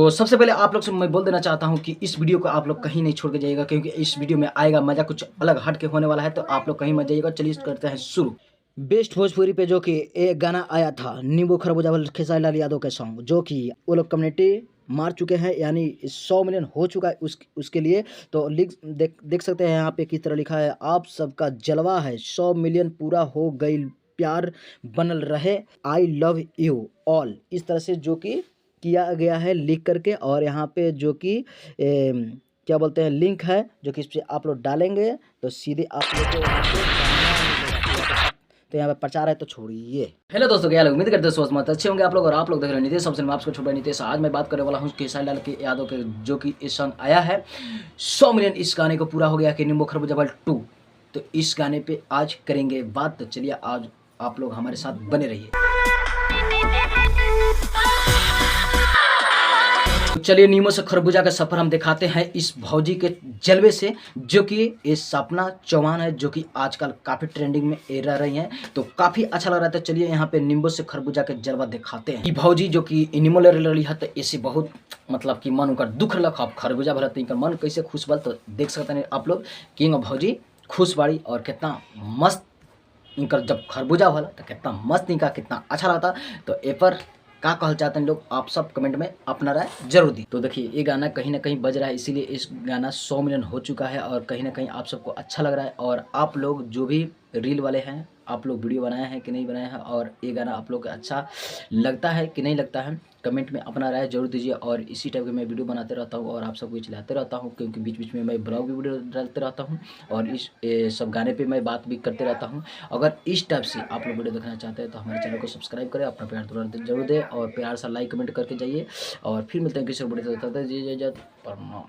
तो सबसे पहले आप लोग से मैं बोल देना चाहता हूँ कि इस वीडियो को आप लोग कहीं नहीं छोड़ के जाइएगा, क्योंकि इस वीडियो में आएगा मजा कुछ अलग हट के होने वाला है। तो आप लोग कहीं मत जाइएगा। चलिए करते हैं शुरू। बेस्ट भोजपुरी पे जो कि एक गाना आया था नींबू खरबूजा वाला खेसारी लाल यादव के सॉन्ग, जो कि वो लोग कम्युनिटी मार चुके हैं, यानी 100 मिलियन हो चुका है उसके लिए। तो देख सकते हैं यहाँ पे किस तरह लिखा है, आप सबका जलवा है, 100 मिलियन पूरा हो गई, प्यार बनल रहे, आई लव यू ऑल। इस तरह से जो कि किया गया है लिख करके, और यहाँ पे जो कि क्या बोलते हैं लिंक है, जो कि इस पर आप लोग डालेंगे तो सीधे आप लोग को यहाँ पे तो यहाँ पे प्रचार है, तो छोड़िए। हेलो दोस्तों, क्या लोग, उम्मीद करते हैं स्वस्थ मत अच्छे होंगे आप लोग, और आप लोग देख रहे हैं नितेश सबसे। मैं आपको छोटा नितेश। आज मैं बात करने वाला हूँ खेसारी लाल के यादव के, जो कि इस सॉन्ग आया है 100 मिलियन। इस गाने को पूरा हो गया कि नींबू खरबूजा वाला 2। तो इस गाने पे आज करेंगे बात। तो चलिए आज आप लोग हमारे साथ बने रहिए। चलिए नींबू से खरबूजा का सफर हम दिखाते हैं इस भौजी के जलवे से, जो कि ये सपना चौहान है, जो कि आजकल काफी ट्रेंडिंग में रह रही हैं। तो काफी अच्छा लग रहा था। चलिए यहाँ पे नींबू से खरबूजा के जलवा दिखाते हैं। ये भौजी जो कि एनिमल ले रही है, तो इसे बहुत मतलब कि मन उनका दुख रख, अब खरबूजा भरत इनका मन कैसे खुश बल। तो देख सकते हैं आप लोग, किंग भौजी खुश बाड़ी, और कितना मस्त इनका जब खरबूजा होला तो कितना मस्त इनका कितना अच्छा रहता। तो ए पर क्या कहना चाहते हैं लोग, आप सब कमेंट में अपना राय जरूर दी। तो देखिए ये गाना कहीं ना कहीं बज रहा है, इसीलिए इस गाना 100 मिलियन हो चुका है, और कहीं ना कहीं आप सबको अच्छा लग रहा है। और आप लोग जो भी रील वाले हैं, आप लोग वीडियो बनाए हैं कि नहीं बनाए हैं, और ये गाना आप लोग को अच्छा लगता है कि नहीं लगता है, कमेंट में अपना राय जरूर दीजिए। और इसी टाइप के मैं वीडियो बनाते रहता हूँ और आप सबको चलाते रहता हूँ, क्योंकि बीच बीच में मैं ब्लॉग भी वीडियो डालते रहता हूँ, और इस सब गाने पे मैं बात भी करते रहता हूँ। अगर इस टाइप से आप लोग वीडियो देखना चाहते हैं तो हमारे चैनल को सब्सक्राइब करें, अपना प्यार तुरंत जरूर दें, और प्यार सा लाइक कमेंट करके जाइए। और फिर मिलते हैं किसी वीडियो। प्रणाम।